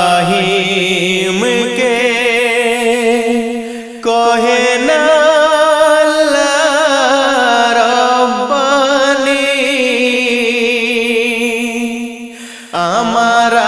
इब्राहिम के कहे ना रब्बानी आमारा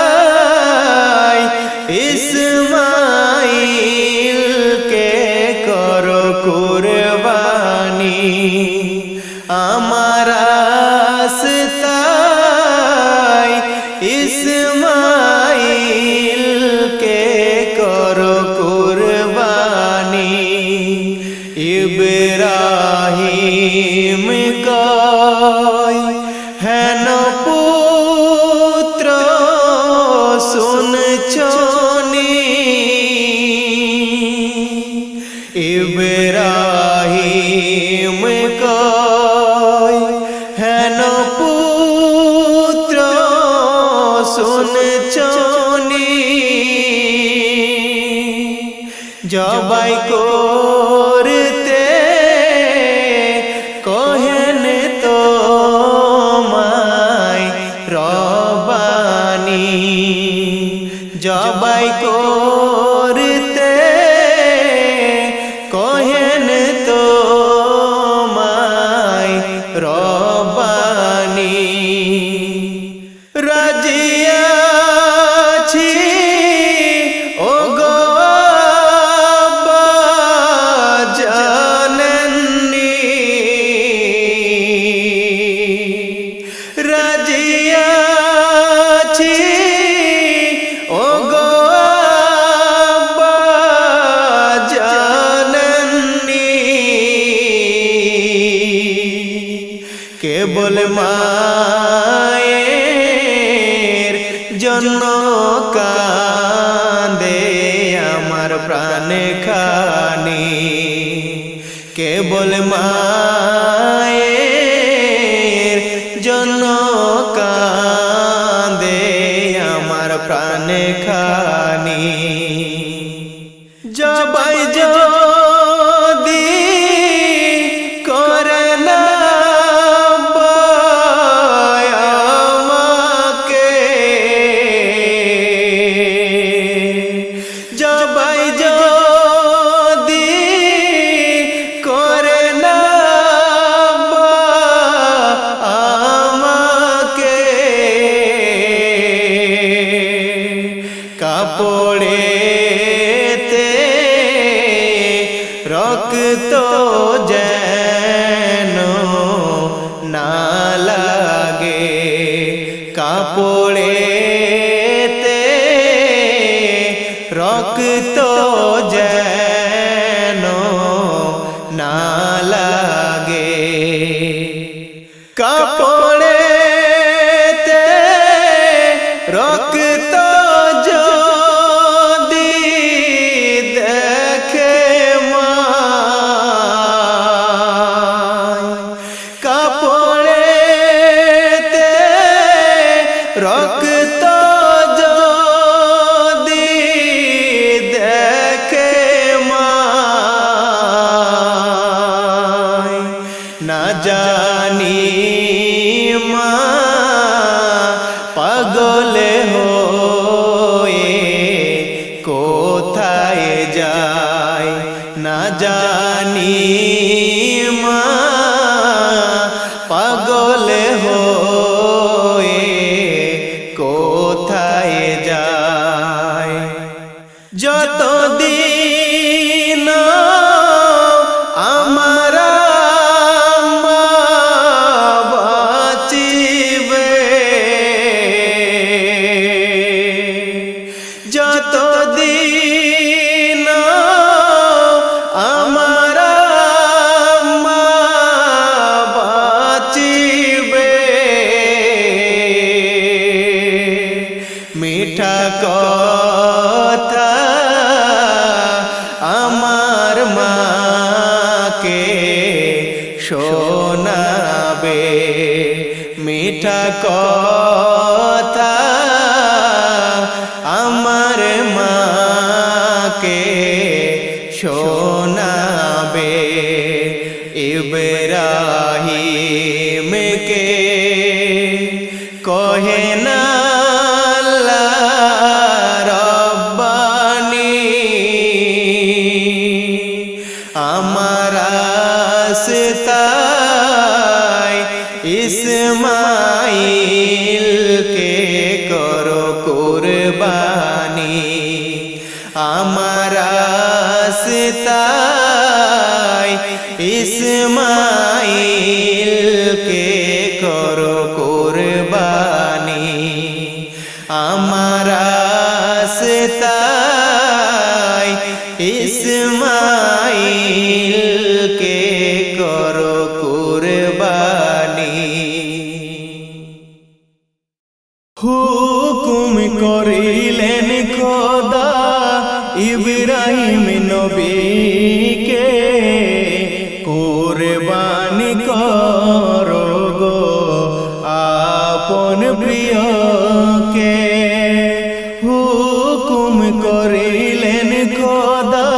रास्ताय इस्माइल के करो कुर्बानी आमारा रास्ताय इस्माइल के करो कुर्बानी इब्राहिम कय हेन पुत्र सुन चोनी इब्राहिम कय हेन पुत्र सुन चोनी जबाई करते कहेन तो माय रब्बानी जबाई करते कहेन तो माय रब्बानी राजिया छी ओ गो आब्बा जननी राजिया छी ओ गो आब्बा जननी केवल माয়ের জন্য কাঁদে আমার প্রাণ খানি কেবল মায়ের জন্য কাঁদে আমার প্রাণ খানি জবাই যদি করে না জবাই যদি করে না আমাকে কাপড়েতে রক্ত যেন না লাগে কাপড়েতে রক্ত যেন না লাগে কাপড়েতে রক্ত যদি দেখে মায় কাপড়েতে রক্ত যদি দেখে মায় না জানি মা পাগল হয়ে কোথায় যায় না জানি মা পাগল হয়ে কোথায় যায় যতদিন আমার মা বাঁচিবে যতদিন আমার মা বাঁচিবে মিঠা কথা আমার মাকে শোনাবে মিঠা কথা আমার মাকে শোনাবে ইব্রাহিম के কহে না আল্লাহ রব্বানি আমার রাস্তায় ইসমাইলকে করো কুরবানি আমার রাস্তায় ইসমাইলকে করো কুরবানি আমার রাস্তায় ইসমাইলকে করো কুরবানি হুকুম করিলেন খোদা ইব্রাহিম নবীকে কুরবানি করো গো আপন প্রিয়কে হুকুম করিলেন খোদা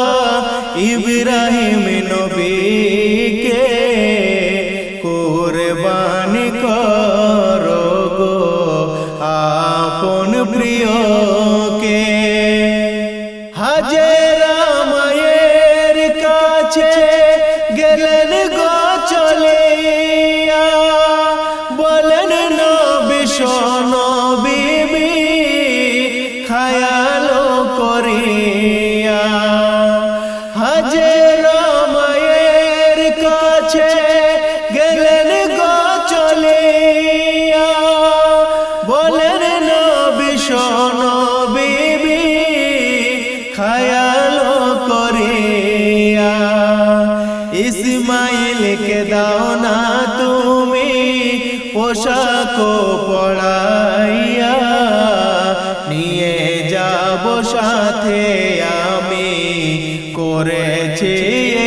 ইব্রাহিম নবীকে কুরবানি করো গো আপন প্রিয়কে হাজেরা মায়ের কাছে গেলেন গো চলিয়া বলেন নবী শোনো বিবি খায়ালো করিয়া হাজেরা মায়ের কাছে গেলেন গো চলিয়া বলেন নবী শোনো বিবি খায়ালো করিয়া ইসমাইলকে দাও না তুমি পোশাক পড়াইয়া নিয়ে যাব সাথে আমি করেছি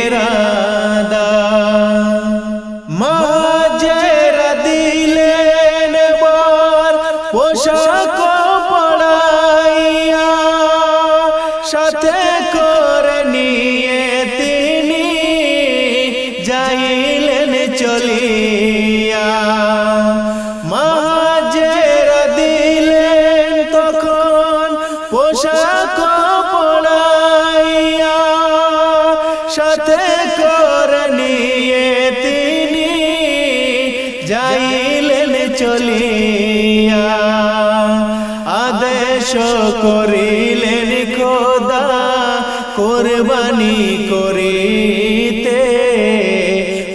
ইরাদা মাঝেরা দিলেন বর পোশাক পড়াইয়া সাথে করে নিয়ে তিনি যাইলেন চলিয়া মাঝেরা দিলেন তখন পোশাক পড়াইয়া সাথে করে নিয়ে তিনি যাইলেন চলিয়া আদেশ করিলেন খোদা কুরবানি করিতে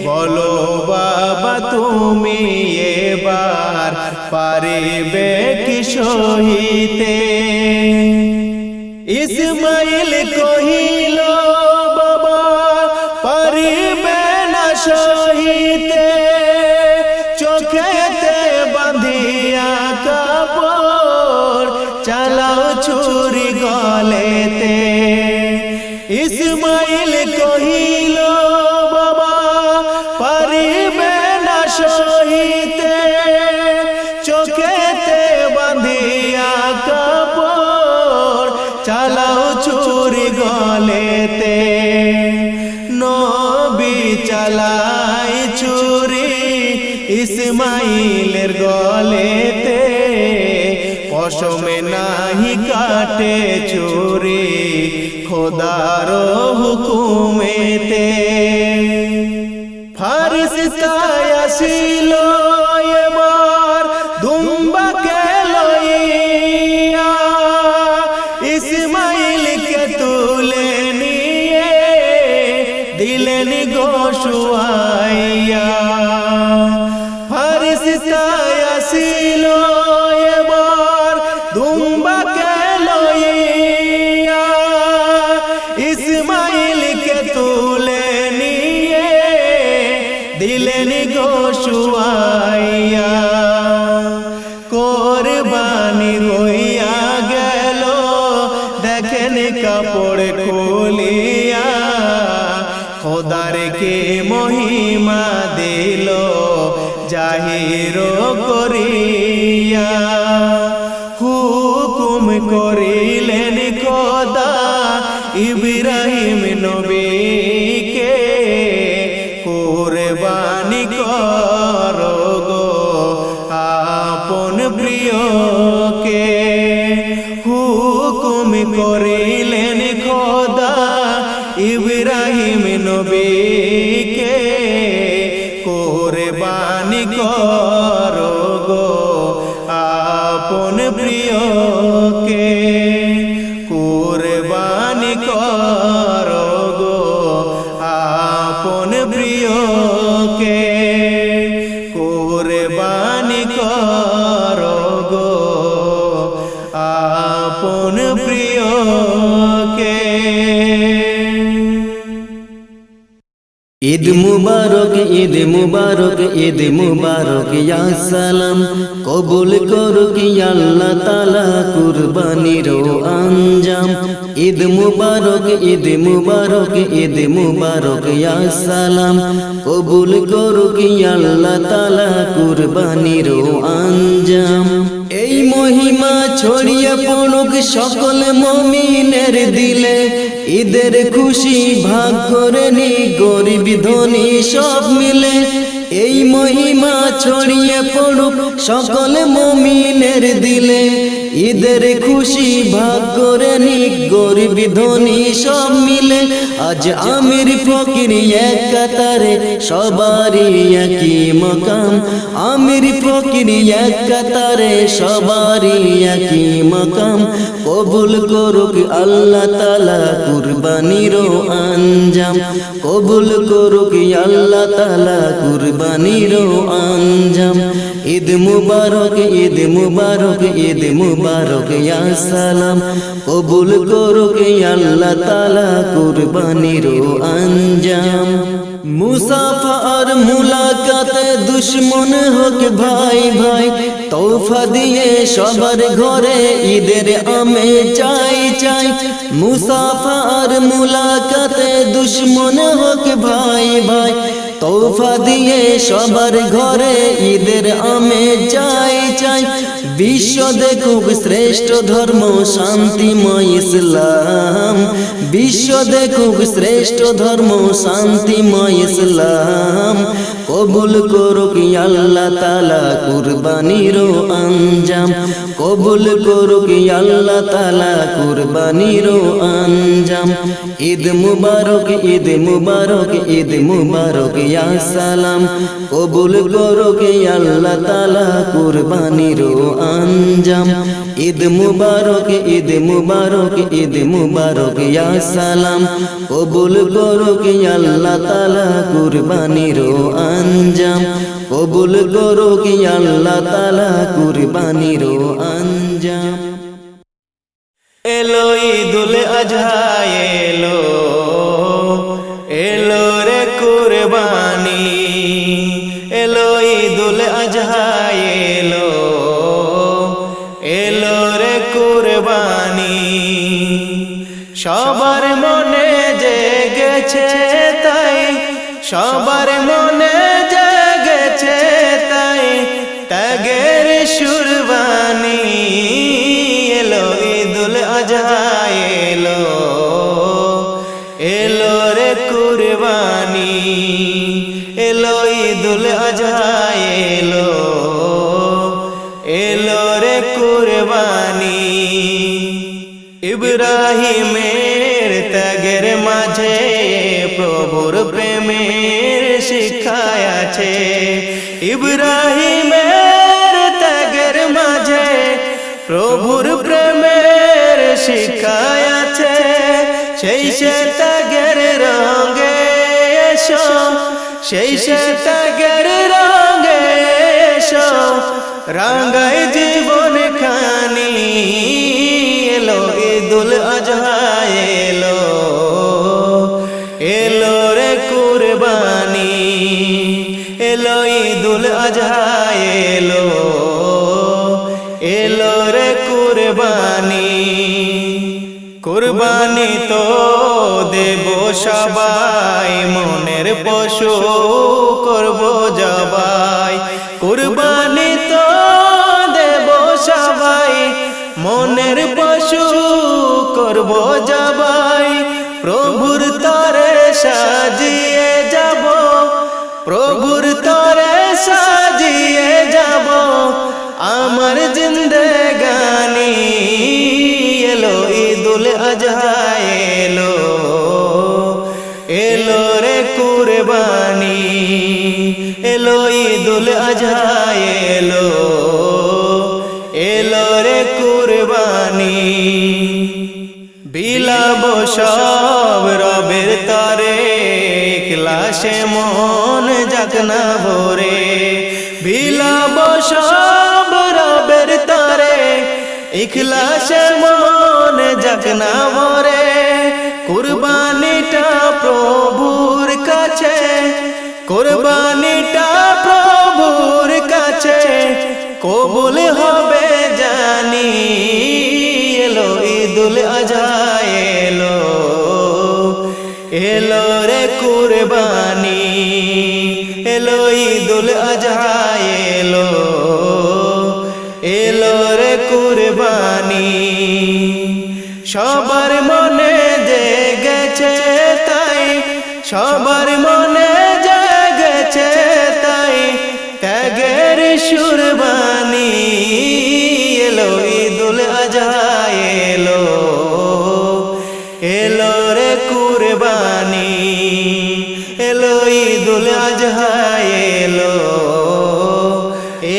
বলো বাবা তুমি এবার পারিবে কি সহিতে ইসমাইল কহিল বাবা পারিবে না সহিতে চোখেতে বাঁধিয়া কাপড় চালাও ছুরি গলেতে ইসমাইল কহিল বাবা পারিবে না সহিতে চোখেতে বাঁধিয়া কাপড় চালাও ছুরি গলেতে নবী চালাই ছুরি ইসমাইলের গলেতে পশমে নাহি কাটে ছুরি খোদার হুকুমেতে ফারিস্তা আসিল এবার দুম্বাকে লইয়া ইসমাইলকে তুলে নিয়ে দিলেন গো শুয়াইয়া ফারিস্তা আসিল এবার দুম্বাকে লইয়া ইসমাইলকে তুলে নিয়ে দিলেন গো শুয়াইয়া কুরবানি হইয়া গেল দেখেন কাপড় খুলিয়া খোদার কে মহিমা দিল জাহির করিয়া হুকুম করিলেন খোদা ইব্রাহিম নবীকে কুরবানি করো গো আপন প্রিয়কে হুকুম করিলেন খোদা ইব্রাহিম নবীকে কুরবানি করো গো আপন প্রিয়কে কুরবানি করো গো আপন প্রিয়কে কুরবানি করো গো আপন প্রিয়কে। ঈদ মুবারক ঈদ মুবারক ঈদ মুবারক ইয়া সালাম কবুল করুক আল্লাহ তাআলা কুরবানির আঞ্জাম। ঈদ মুবারক ঈদ মুবারক ঈদ মুবারক ইয়া সালাম কবুল করুক আল্লাহ তাআলা কুরবানির আঞ্জাম। এই মহিমা ছড়িয়ে পড়ুক সকল মুমিনের দিলে ঈদের খুশি ভাগ করে নি গরিব ধনী সব মিলে। এই মহিমা ছড়িয়ে পড়ুক সকল মুমিনের দিলে ঈদের খুশি ভাগ করে নি গরিব ধনী সব মিলে। আজ আমির ফকির এক কাতারে সবারই একই মকাম আমির ফকির এক কাতারে সবারই একই মকাম কবুল করুক আল্লাহ তাআলা কুরবানির আঞ্জাম কবুল করুক আল্লাহ তাআলা কুরবানির আঞ্জাম। ঈদ মুবারক ঈদ মুবারক ঈদ মুবারক ইয়া সালাম কবুল করুক আল্লাহ তাআলা কুরবানির আঞ্জাম। মুসাফার মুলাকাতে দুশ্মন হোক ভাই ভাই তোফা দিয়ে সবার ঘরে ঈদের আমে চাই চাই। মুসাফার মুলাকাতে দুশ্মন হোক ভাই ভাই তোফা দিয়ে সবার ঘরে ঈদের আমে চাই চাই। বিশ্ব দেখুক শ্রেষ্ঠ ধর্ম শান্তিময় ইসলাম বিশ্ব দেখুক শ্রেষ্ঠ ধর্ম শান্তিময় ইসলাম কবুল করুক আল্লাহ তাআলা কুরবানির আঞ্জাম কবুল করুক আল্লাহ তাআলা কুরবানির আঞ্জাম। ঈদ মুবারক ঈদ মুবারক ঈদ মুবারক ইয়া সালাম কবুল করুক আল্লাহ তাআলা কুরবানির আঞ্জাম। ঈদ মুবারক ঈদ মুবারক ঈদ মুবারক ইয়া সালাম কবুল করুক আল্লাহ তাআলা কুরবানির আঞ্জাম কবুল করুক আল্লাহ তাআলা কুরবানির আঞ্জাম। এলো ঈদুল আজহা এলো এলো রে কুরবানি এলো ঈদুল আজহা এলো এলো রে কুরবানি সবার মনে জেগেছে তাই সবার মনে জেগেছে তাই ত্যাগের শুরবানি এলো ঈদুল আজহা এলো এলো রে কুরবানি এলো ঈদুল আজহা এলো এলো রে কুরবানি ইব্রাহিমের ত্যাগের মাঝে প্রভুর প্রেমের শিক্ষা আছে ইব্রাহিমের ত্যাগের মাঝে প্রভুর প্রেমের শিক্ষা আছে সেই সে ত্যাগের রঙে এসো সেই সে ত্যাগের রঙে এসো রাঙ্গায় জীবন খানি এলো ঈদুল আজহা এলো এলো রে কুরবানি এলো ঈদুল আজহা এলো এলো রে কুরবানি কুরবানি তো দেব সবাই মনের পশু করব জবাই কুরবানি তো দেব সবাই মনের পশু করব জবাই প্রভুর তরে সাজিয়ে যাব প্রভুর তরে সাজিয়ে যাব আমার জিন্দেগানি এলো ঈদুল আজহা এলো এলো রে কুরবানি এলো ঈদুল আজহা এলো এলো রে কুরবানি বিলাব সব রবের তরে ইখলাসে মন যাক না ভরে বিলাব সব রবের তরে ইখলাসে মন যাক না ভরে কুরবানিটা প্রভুর কাছে কুরবানিটা প্রভুর কাছে কবুল হবে জানি এলো ঈদুল আজহা এলো এলো রে কুরবানি এলো ঈদুল আজহা এলো এলো রে কুরবানি সবার মনে জেগেছে তাই সবার মনে জেগেছে তাই ত্যাগের সুরবানি এলো ঈদুল আজহা এলো এলো রে কুরবানি এলো ঈদুল আজহা এলো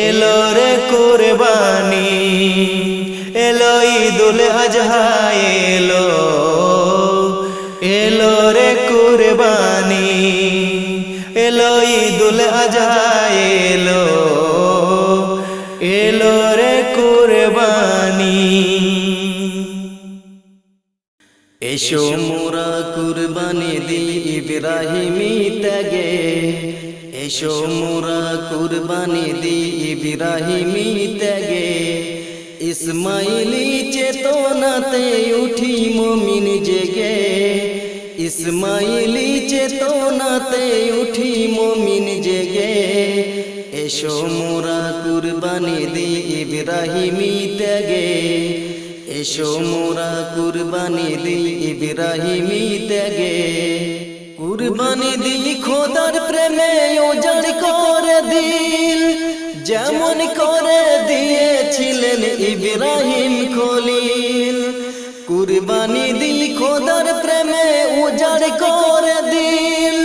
এলো রে কুরবানি এলো ঈদুল আজহা এলো এলো রে কুরবানি এলো ঈদুল আজহা এলো এলো রে কুরবানি এসো মোরা কুরবানি দিই ইব্রাহিমী ত্যাগে এসো মোরা কুরবানি দিই ইব্রাহিমী ত্যাগে ইসমাইলি চেতনাতে উঠি মুমিন জেগে ইসমাইলি চেতনাতে উঠি মুমিন জেগে এসো মোরা কুরবানি দিই ইব্রাহিমী ত্যাগে এসো মোরা কুরবানি দিই ইব্রাহিমী ত্যাগে কুরবানি দিই খোদার প্রেমে উজাড় করে দিল যেমন করে দিয়েছিলেন ইব্রাহিম খলিল কুরবানি দিই খোদার প্রেমে উজাড় করে দিল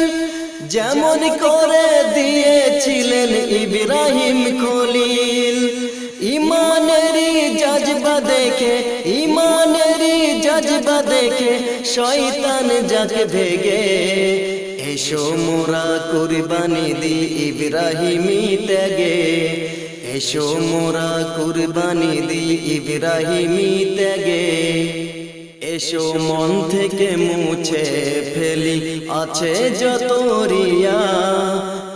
যেমন করে দিয়েছিলেন ইব্রাহিম খলিল ইমানেরি জজবা দেখে ইমানেরি জজবা দেখে শয়তান যাকে ভেগে এসো মোরা কুরবানি দিই ইব্রাহিমী ত্যাগে এসো মোরা কুরবানি দিই ইব্রাহিমী ত্যাগে এসো মন থেকে মুছে ফেলি আছে যত রিয়া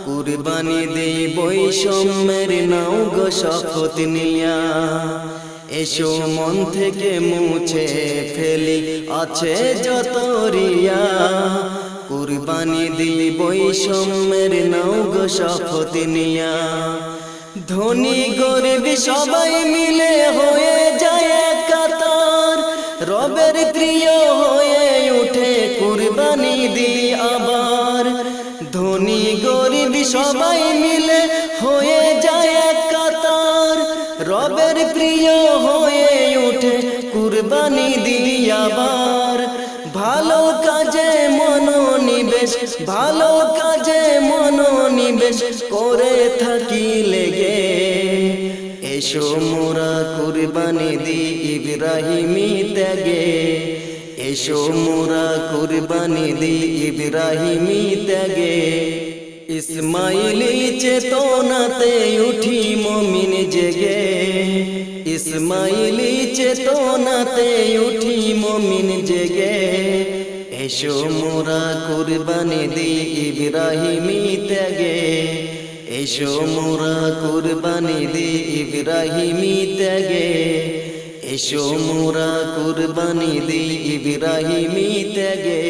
কুরবানি দিই বৈষম্যের নাও গো শপথ নিয়া এসো মন থেকে মুছে ফেলি আছে যত রিয়া কুরবানি দিই বৈষম্যের নাও গো শপথ নিয়া ধনী গরিব সবাই মিলে হয়ে যায় একাতার রবের প্রিয় হয়ে উঠে কুরবানি দিই আবার ধনী গরিব সবাই মিলে হয়ে যায় একাতার রবের প্রিয় হয়ে উঠে কুরবানি দিই আবার ভালো কাজে মনোনিবেশ ভালো কাজে মনোনিবেশ করে থাকি লেগে এসো মোরা কুরবানি দিই ইব্রাহিমী ত্যাগে এসো মোরা কুরবানি দিই ইব্রাহিমী ত্যাগে ইসমাইলি চেতনাতে উঠি মুমিন জেগে ইসমাইলি চেতনাতে উঠি মুমিন জেগে এসো মোরা কুরবানি দিই ইব্রাহিমী ত্যাগে এসো মোরা কুরবানি দিই ইব্রাহিমী ত্যাগে এসো মোরা কুরবানি দিই ইব্রাহিমী ত্যাগে